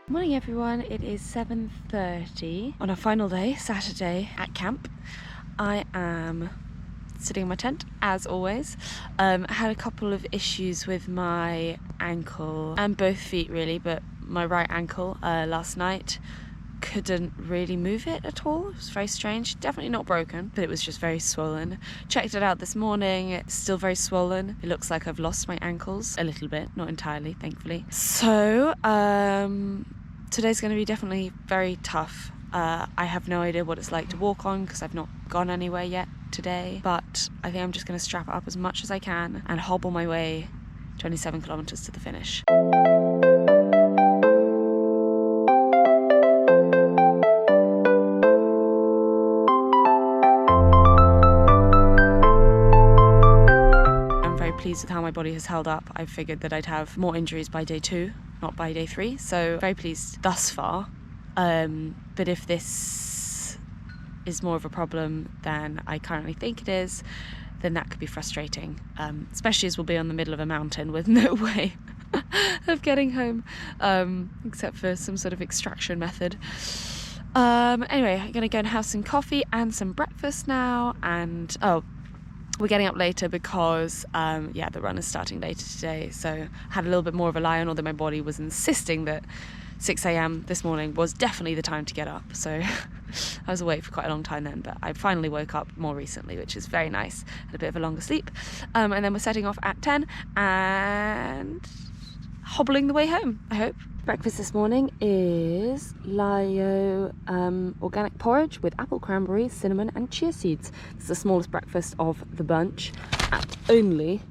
Morning everyone, it is 7:30 on our final day, Saturday, at camp. I am sitting in my tent, as always. I had a couple of issues with my ankle, and both feet really, but my right ankle last night. Couldn't really move it at all. It was very strange. Definitely not broken, but it was just very swollen. Checked it out this morning. It's still very swollen. It looks like I've lost my ankles a little bit, not entirely, thankfully. So today's going to be definitely very tough. I have no idea what it's like to walk on because I've not gone anywhere yet today, but I think I'm just going to strap it up as much as I can and hobble my way 27 kilometers to the finish. Pleased with how my body has held up. I figured that I'd have more injuries by day 2, not by day 3, so very pleased thus far. But if this is more of a problem than I currently think it is, then that could be frustrating, especially as we'll be on the middle of a mountain with no way of getting home, except for some sort of extraction method. Anyway, I'm gonna go and have some coffee and some breakfast now, and we're getting up later because, the run is starting later today, so I had a little bit more of a lie on, although my body was insisting that 6 a.m. this morning was definitely the time to get up, so I was awake for quite a long time then, but I finally woke up more recently, which is very nice. Had a bit of a longer sleep, and then we're setting off at 10 and hobbling the way home, I hope. Breakfast this morning is Lio organic porridge with apple cranberry, cinnamon and chia seeds. It's the smallest breakfast of the bunch at only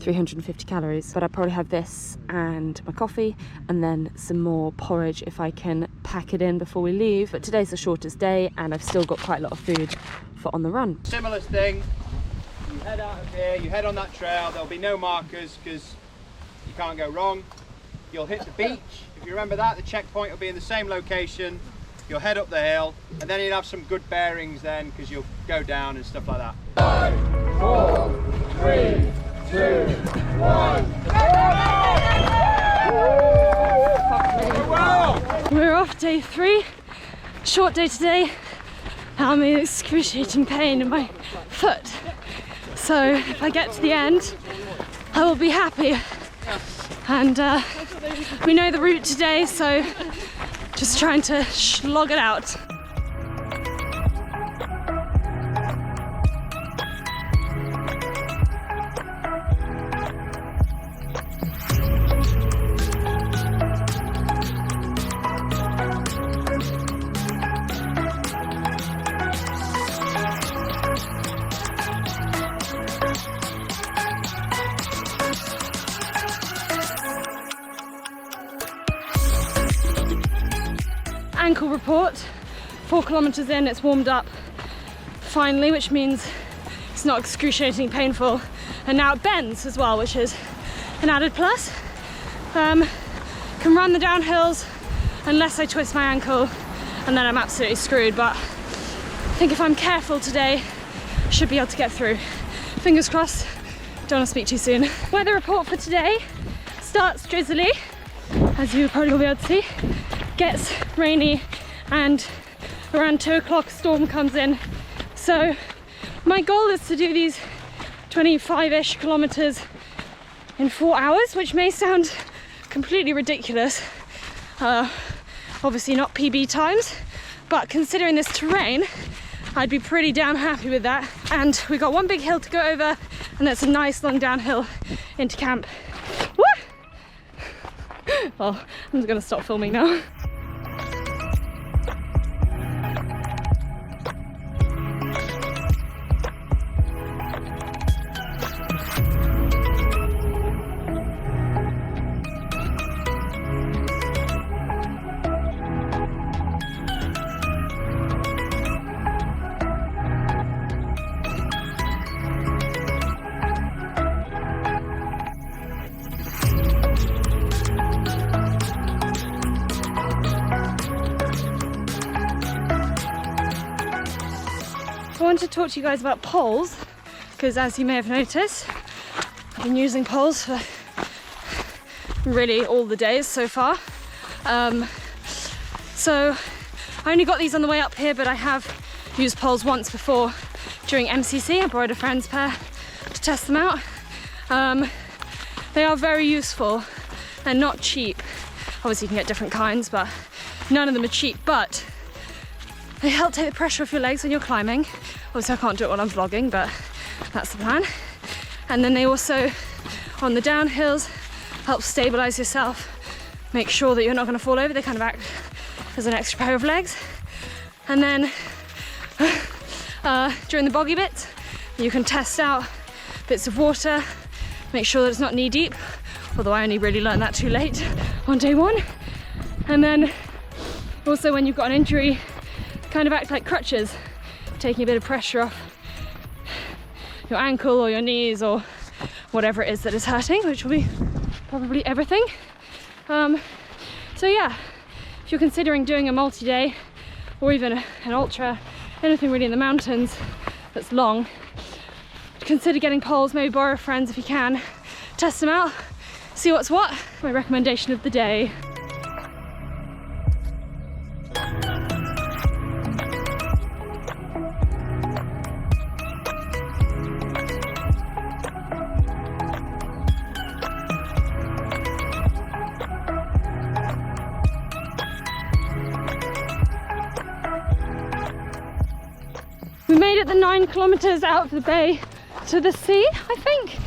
350 calories, but I'll probably have this and my coffee and then some more porridge if I can pack it in before we leave. But today's the shortest day and I've still got quite a lot of food for on the run. Similar thing, you head out of here, you head on that trail, there'll be no markers because you can't go wrong. You'll hit the beach, if you remember that, the checkpoint will be in the same location. You'll head up the hill and then you'll have some good bearings then because you'll go down and stuff like that. 5, 4, 3, 2, 1. We're off day 3, short day today. I'm in excruciating pain in my foot, so if I get to the end I will be happy. And we know the route today, so just trying to slog it out. Ankle report, 4 kilometers in, it's warmed up finally, which means it's not excruciatingly painful, and now it bends as well, which is an added plus. Can run the downhills unless I twist my ankle and then I'm absolutely screwed, but I think if I'm careful today I should be able to get through. Fingers crossed, don't want to speak too soon. Weather report for today starts drizzly, as you probably will be able to see. Gets rainy and around 2 o'clock a storm comes in. So my goal is to do these 25-ish kilometers in 4 hours, which may sound completely ridiculous. Obviously not PB times, but considering this terrain, I'd be pretty damn happy with that. And we've got one big hill to go over, and that's a nice long downhill into camp. Woo! Well, I'm just gonna stop filming now. I wanted to talk to you guys about poles, because as you may have noticed, I've been using poles for really all the days so far. So I only got these on the way up here, but I have used poles once before during MCC. I borrowed a friend's pair to test them out. They are very useful and not cheap. Obviously you can get different kinds, but none of them are cheap, but they help take the pressure off your legs when you're climbing. Obviously I can't do it while I'm vlogging, but that's the plan. And then they also, on the downhills, help stabilize yourself, make sure that you're not going to fall over. They kind of act as an extra pair of legs. And then during the boggy bits, you can test out bits of water, make sure that it's not knee deep, although I only really learned that too late on day one. And then also when you've got an injury, kind of act like crutches, taking a bit of pressure off your ankle or your knees or whatever it is that is hurting, which will be probably everything. So yeah, if you're considering doing a multi-day or even an ultra, anything really in the mountains that's long, consider getting poles, maybe borrow friends if you can, test them out, see what's what. My recommendation of the day. We made it the 9 kilometers out of the bay to the sea, I think.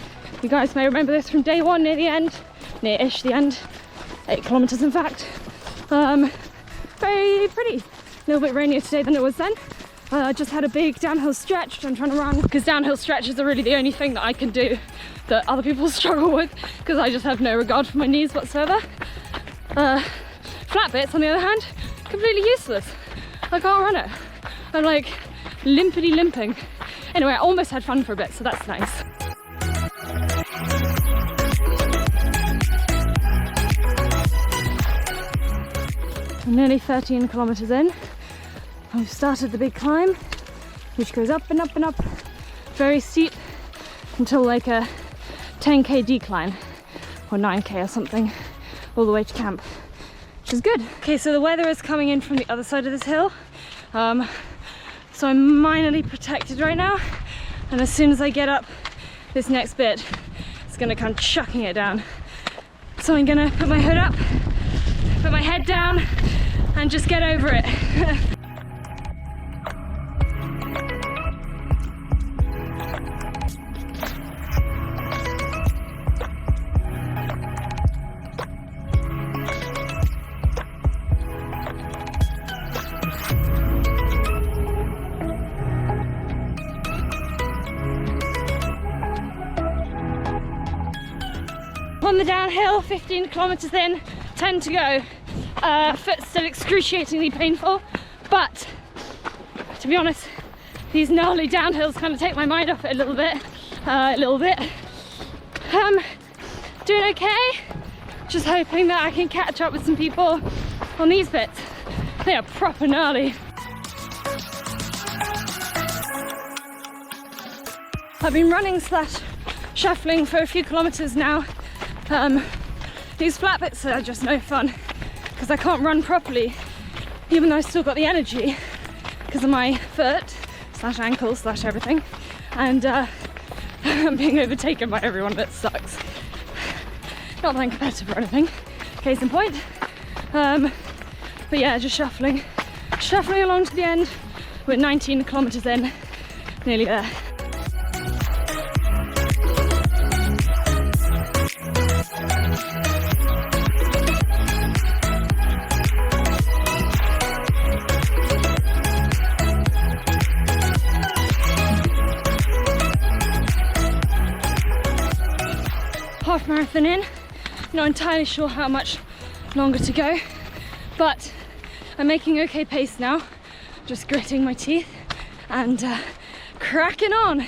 You guys may remember this from day one, near the end, near-ish the end, 8 kilometers in fact. Very pretty. A little bit rainier today than it was then. Just had a big downhill stretch, which I'm trying to run, because downhill stretches are really the only thing that I can do that other people struggle with, because I just have no regard for my knees whatsoever. Flat bits, on the other hand, completely useless. I can't run it. I'm like limpity limping. Anyway, I almost had fun for a bit, so that's nice. I'm nearly 13 kilometers in. We've started the big climb, which goes up and up and up, very steep, until like a 10k decline, or 9k or something, all the way to camp, which is good. Okay, so the weather is coming in from the other side of this hill. So I'm minorly protected right now, and as soon as I get up this next bit, it's gonna come chucking it down. So I'm gonna put my hood up, put my head down, and just get over it. On the downhill, 15 kilometers in, 10 to go. Foot's still excruciatingly painful, but to be honest, these gnarly downhills kind of take my mind off it a little bit. Doing okay. Just hoping that I can catch up with some people on these bits. They are proper gnarly. I've been running / shuffling for a few kilometers now. These flat bits are just no fun because I can't run properly, even though I still got the energy because of my foot / ankle / everything, and I'm being overtaken by everyone. That sucks. Not that I'm competitive or anything, case in point. But yeah, just shuffling along to the end. We're 19 kilometers in, nearly there. Half marathon in, not entirely sure how much longer to go, but I'm making okay pace now, just gritting my teeth and cracking on.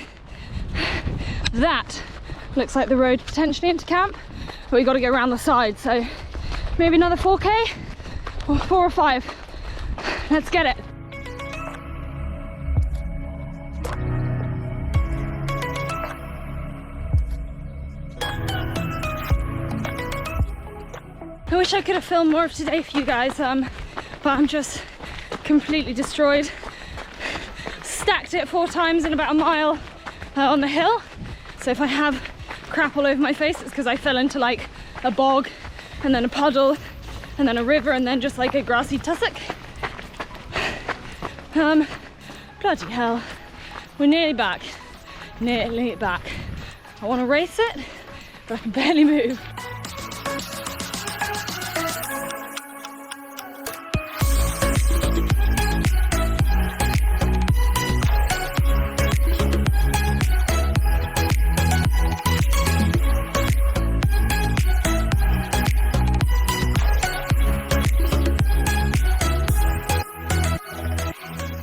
That looks like the road potentially into camp, but we got to go around the side, so maybe another 4k or 4 or 5. Let's get it. I wish I could have filmed more of today for you guys. but I'm just completely destroyed. Stacked it 4 times in about a mile on the hill. So if I have crap all over my face, it's because I fell into like a bog and then a puddle and then a river and then just like a grassy tussock. Bloody hell. We're nearly back. Nearly back. I want to race it, but I can barely move.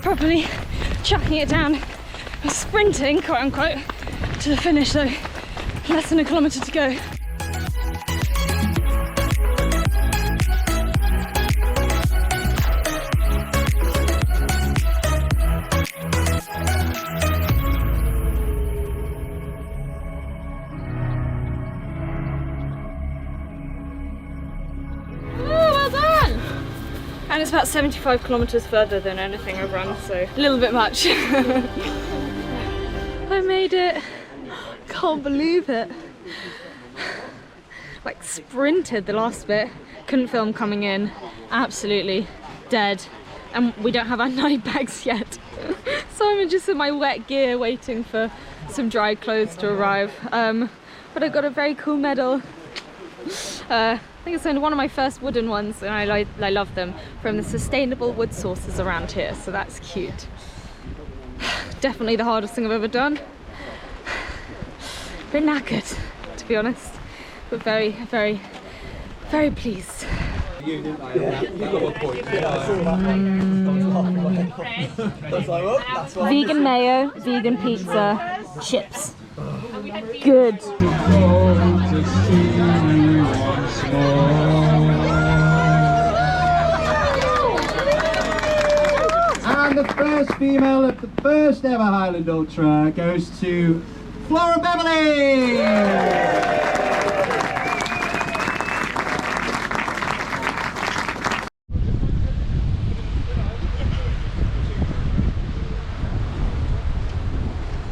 Properly chucking it down, sprinting, quote unquote, to the finish, so less than a kilometre to go. And it's about 75 kilometres further than anything I've run, so a little bit much. I made it. Can't believe it. Like sprinted the last bit. Couldn't film coming in. Absolutely dead. And we don't have our night bags yet. So I'm just in my wet gear waiting for some dry clothes to arrive. But I got a very cool medal. I think it's one of my first wooden ones, and I love them, from the sustainable wood sources around here, so that's cute. Definitely the hardest thing I've ever done. A bit knackered, to be honest, but very, very, very pleased. Vegan mayo, vegan pizza, chips. Good. And the first female of the first ever Highland Ultra goes to Flora Beverley.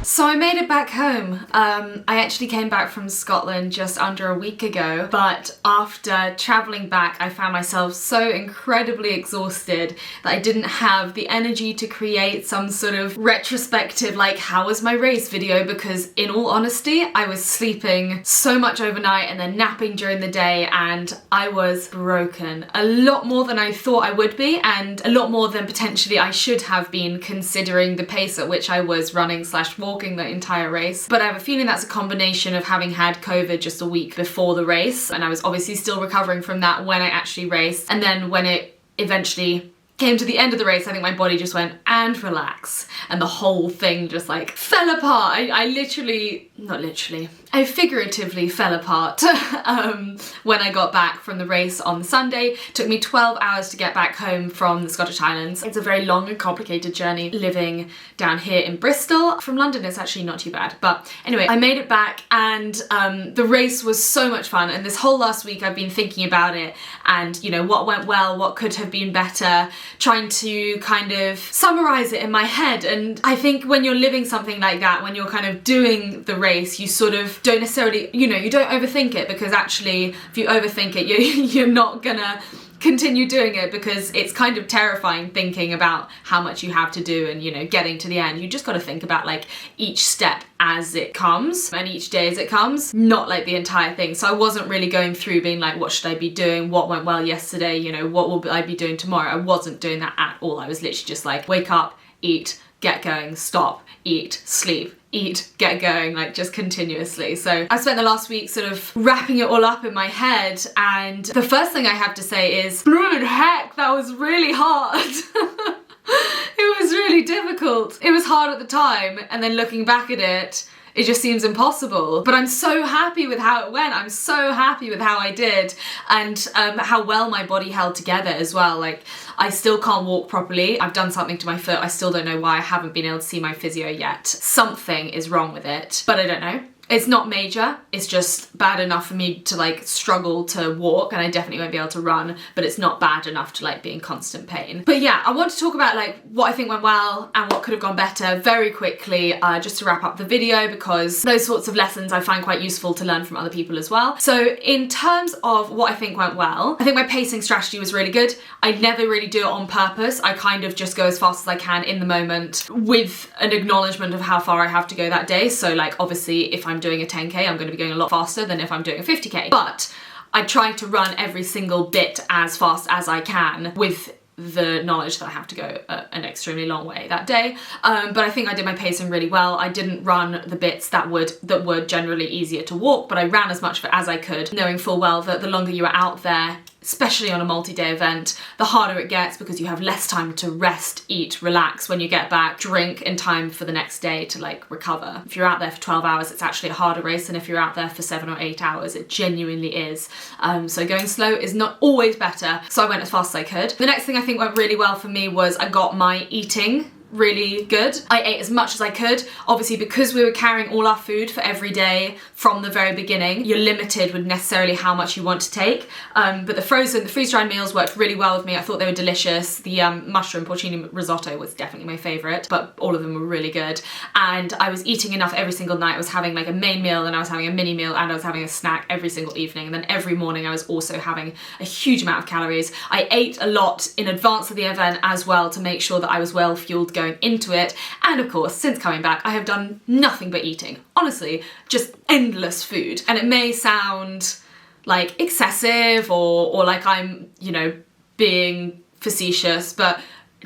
So I made it back home. I actually came back from Scotland just under a week ago, but after travelling back I found myself so incredibly exhausted that I didn't have the energy to create some sort of retrospective like how was my race video, because in all honesty I was sleeping so much overnight and then napping during the day and I was broken. A lot more than I thought I would be, and a lot more than potentially I should have been, considering the pace at which I was running / walking the entire race. But I have a feeling that's a combination of having had COVID just a week before the race, and I was obviously still recovering from that when I actually raced, and then when it eventually came to the end of the race, I think my body just went, and relax, and the whole thing just like fell apart. I literally, not literally, I figuratively fell apart when I got back from the race on Sunday. It took me 12 hours to get back home from the Scottish Highlands. It's a very long and complicated journey living down here in Bristol. From London it's actually not too bad, but anyway, I made it back, and the race was so much fun, and this whole last week I've been thinking about it and, you know, what went well, what could have been better, trying to kind of summarize it in my head. And I think when you're living something like that, when you're kind of doing the race, you sort of don't necessarily, you know, you don't overthink it, because actually if you overthink it, you're not gonna continue doing it, because it's kind of terrifying thinking about how much you have to do and, you know, getting to the end. You just got to think about like each step as it comes and each day as it comes, not like the entire thing. So I wasn't really going through being like, what should I be doing, what went well yesterday, you know, what will I be doing tomorrow. I wasn't doing that at all. I was literally just like, wake up, eat, get going, stop, eat, sleep, eat, get going, like just continuously. So I spent the last week sort of wrapping it all up in my head, and the first thing I have to say is, blooming heck, that was really hard. It was really difficult. It was hard at the time, and then looking back at it, it just seems impossible. But I'm so happy with how it went. I'm so happy with how I did, and how well my body held together as well. Like, I still can't walk properly. I've done something to my foot. I still don't know why. I haven't been able to see my physio yet. Something is wrong with it, but I don't know. It's not major, it's just bad enough for me to like struggle to walk, and I definitely won't be able to run, but it's not bad enough to like be in constant pain. But yeah, I want to talk about like what I think went well and what could have gone better very quickly, just to wrap up the video, because those sorts of lessons I find quite useful to learn from other people as well. So in terms of what I think went well, I think my pacing strategy was really good. I never really do it on purpose. I kind of just go as fast as I can in the moment with an acknowledgement of how far I have to go that day. So like obviously if I'm doing a 10k, I'm going to be going a lot faster than if I'm doing a 50k. But I try to run every single bit as fast as I can with the knowledge that I have to go an extremely long way that day. But I think I did my pacing really well. I didn't run the bits that were generally easier to walk, but I ran as much of it as I could, knowing full well that the longer you are out there, especially on a multi-day event, the harder it gets because you have less time to rest, eat, relax when you get back, drink in time for the next day to like recover. If you're out there for 12 hours, it's actually a harder race than if you're out there for 7 or 8 hours. It genuinely is. So going slow is not always better. So I went as fast as I could. The next thing I think went really well for me was I got my eating really good. I ate as much as I could. Obviously, because we were carrying all our food for every day from the very beginning, you're limited with necessarily how much you want to take. But the freeze-dried meals worked really well with me. I thought they were delicious. The mushroom porcini risotto was definitely my favorite, but all of them were really good. And I was eating enough every single night. I was having like a main meal, and I was having a mini meal, and I was having a snack every single evening. And then every morning I was also having a huge amount of calories. I ate a lot in advance of the event as well to make sure that I was well fueled going into it. And of course, since coming back, I have done nothing but eating. Honestly, just endless food. And it may sound like excessive or like I'm, you know, being facetious, but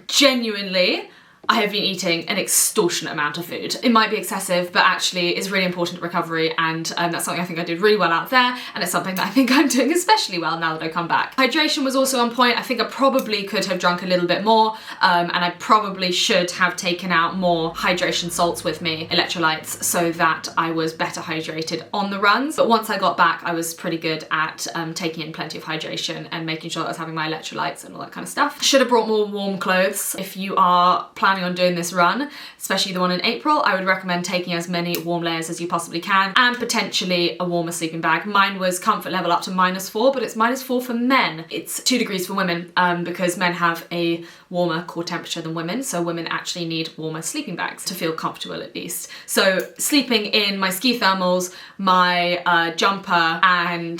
genuinely, I have been eating an extortionate amount of food. It might be excessive, but actually is really important to recovery, and that's something I think I did really well out there, and it's something that I think I'm doing especially well now that I come back. Hydration was also on point. I think I probably could have drunk a little bit more, and I probably should have taken out more hydration salts with me, electrolytes, so that I was better hydrated on the runs. But once I got back, I was pretty good at taking in plenty of hydration and making sure I was having my electrolytes and all that kind of stuff. Should have brought more warm clothes. If you are planning on doing this run, especially the one in April, I would recommend taking as many warm layers as you possibly can, and potentially a warmer sleeping bag. Mine was comfort level up to -4, but it's -4 for men. It's 2 degrees for women, because men have a warmer core temperature than women, so women actually need warmer sleeping bags to feel comfortable at least. So sleeping in my ski thermals, my jumper, and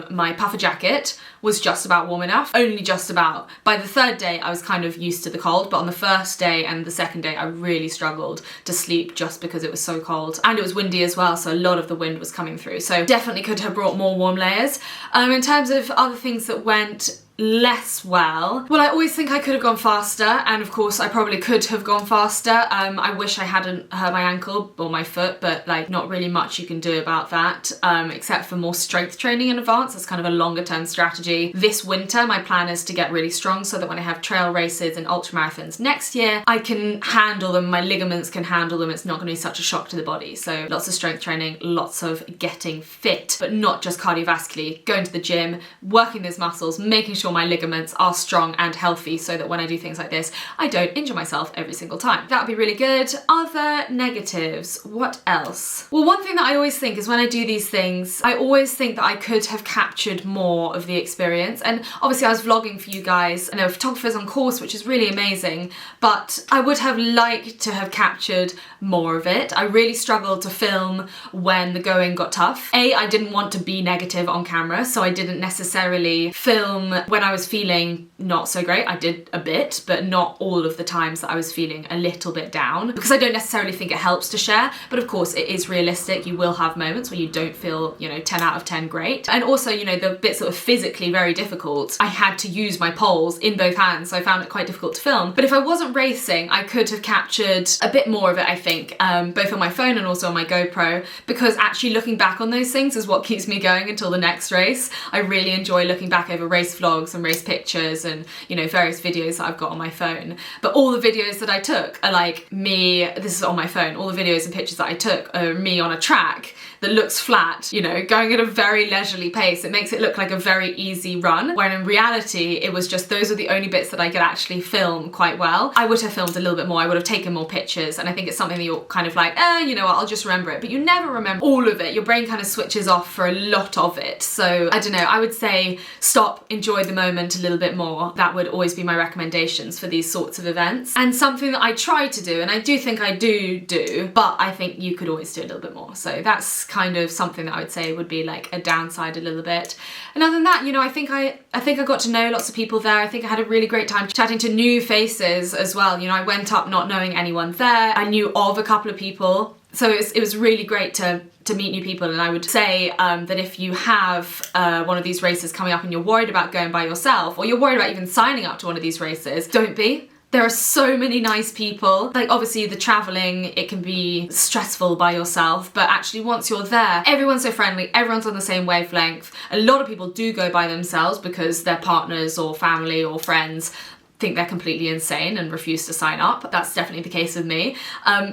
my puffer jacket was just about warm enough, only just about. By the 3rd day, I was kind of used to the cold, but on the 1st day and the 2nd day, I really struggled to sleep just because it was so cold. And it was windy as well, so a lot of the wind was coming through. So definitely could have brought more warm layers. In terms of other things that went less well, I always think I could have gone faster, and of course I probably could have gone faster. I wish I hadn't hurt my ankle or my foot, but like not really much you can do about that, except for more strength training in advance. That's kind of a longer term strategy. This winter my plan is to get really strong so that when I have trail races and ultramarathons next year, I can handle them, my ligaments can handle them, it's not going to be such a shock to the body. So lots of strength training, lots of getting fit, but not just cardiovascularly, going to the gym, working those muscles, making sure my ligaments are strong and healthy so that when I do things like this, I don't injure myself every single time. That would be really good. Other negatives, what else? Well, one thing that I always think is when I do these things, I always think that I could have captured more of the experience. And obviously I was vlogging for you guys, and there were photographers on course, which is really amazing, but I would have liked to have captured more of it. I really struggled to film when the going got tough. I didn't want to be negative on camera, so I didn't necessarily film when I was feeling not so great. I did a bit, but not all of the times that I was feeling a little bit down, because I don't necessarily think it helps to share, but of course it is realistic. You will have moments where you don't feel, you know, 10 out of 10 great. And also, you know, the bits that were physically very difficult, I had to use my poles in both hands, so I found it quite difficult to film. But if I wasn't racing, I could have captured a bit more of it, I think, both on my phone and also on my GoPro, because actually looking back on those things is what keeps me going until the next race. I really enjoy looking back over race vlogs vlogs and race pictures and, you know, various videos that I've got on my phone. But all the videos that I took are like me, this is on my phone, all the videos and pictures that I took are me on a track that looks flat, you know, going at a very leisurely pace. It makes it look like a very easy run, when in reality, it was just those are the only bits that I could actually film quite well. I would have filmed a little bit more, I would have taken more pictures, and I think it's something that you're kind of like, you know what, I'll just remember it, but you never remember all of it. Your brain kind of switches off for a lot of it. So I don't know, I would say stop, enjoy the moment a little bit more. That would always be my recommendations for these sorts of events. And something that I try to do, and I do think I do, but I think you could always do a little bit more. So that's kind of something that I would say would be like a downside a little bit. And other than that, you know, I think I got to know lots of people there. I think I had a really great time chatting to new faces as well. You know, I went up not knowing anyone there. I knew of a couple of people. So it was really great to meet new people. And I would say that if you have one of these races coming up and you're worried about going by yourself, or you're worried about even signing up to one of these races, don't be. There are so many nice people. Like obviously the traveling, it can be stressful by yourself, but actually once you're there, everyone's so friendly, everyone's on the same wavelength. A lot of people do go by themselves because their partners or family or friends think they're completely insane and refuse to sign up. That's definitely the case with me.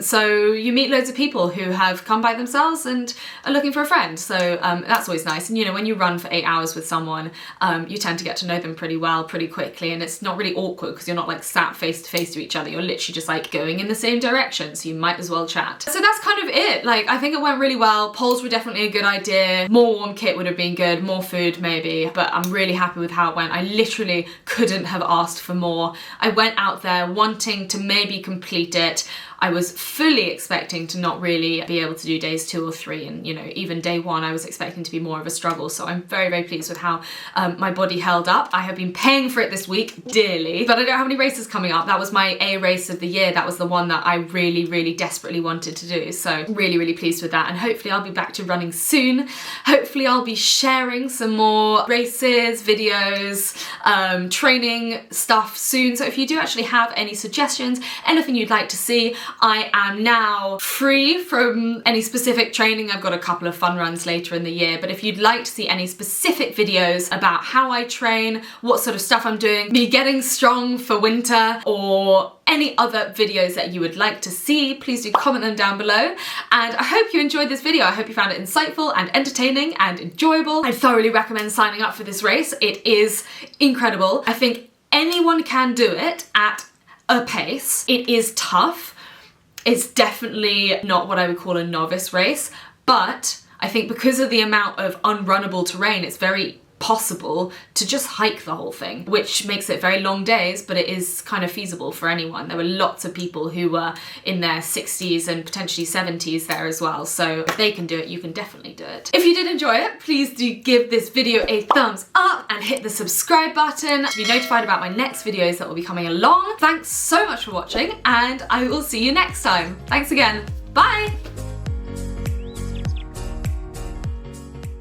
So you meet loads of people who have come by themselves and are looking for a friend. So that's always nice. And you know, when you run for 8 hours with someone, you tend to get to know them pretty well, pretty quickly. And it's not really awkward because you're not like sat face to face to each other. You're literally just like going in the same direction. So you might as well chat. So that's kind of it. Like, I think it went really well. Poles were definitely a good idea. More warm kit would have been good. More food maybe. But I'm really happy with how it went. I literally couldn't have asked for more. I went out there wanting to maybe complete it. I was fully expecting to not really be able to do days 2 or 3, and you know, even day 1 I was expecting to be more of a struggle. So I'm very, very pleased with how my body held up. I have been paying for it this week dearly, but I don't have any races coming up. That was my A race of the year. That was the one that I really, really desperately wanted to do. So really, really pleased with that, and hopefully I'll be back to running soon. Hopefully I'll be sharing some more races, videos, training stuff soon. So if you do actually have any suggestions, anything you'd like to see, I am now free from any specific training. I've got a couple of fun runs later in the year, but if you'd like to see any specific videos about how I train, what sort of stuff I'm doing, me getting strong for winter, or any other videos that you would like to see, please do comment them down below. And I hope you enjoyed this video. I hope you found it insightful and entertaining and enjoyable. I thoroughly recommend signing up for this race. It is incredible. I think anyone can do it at a pace. It is tough. It's definitely not what I would call a novice race, but I think because of the amount of unrunnable terrain, it's very possible to just hike the whole thing, which makes it very long days, but it is kind of feasible for anyone. There were lots of people who were in their 60s and potentially 70s there as well, so if they can do it, you can definitely do it. If you did enjoy it, please do give this video a thumbs up and hit the subscribe button to be notified about my next videos that will be coming along. Thanks so much for watching, and I will see you next time. Thanks again. Bye!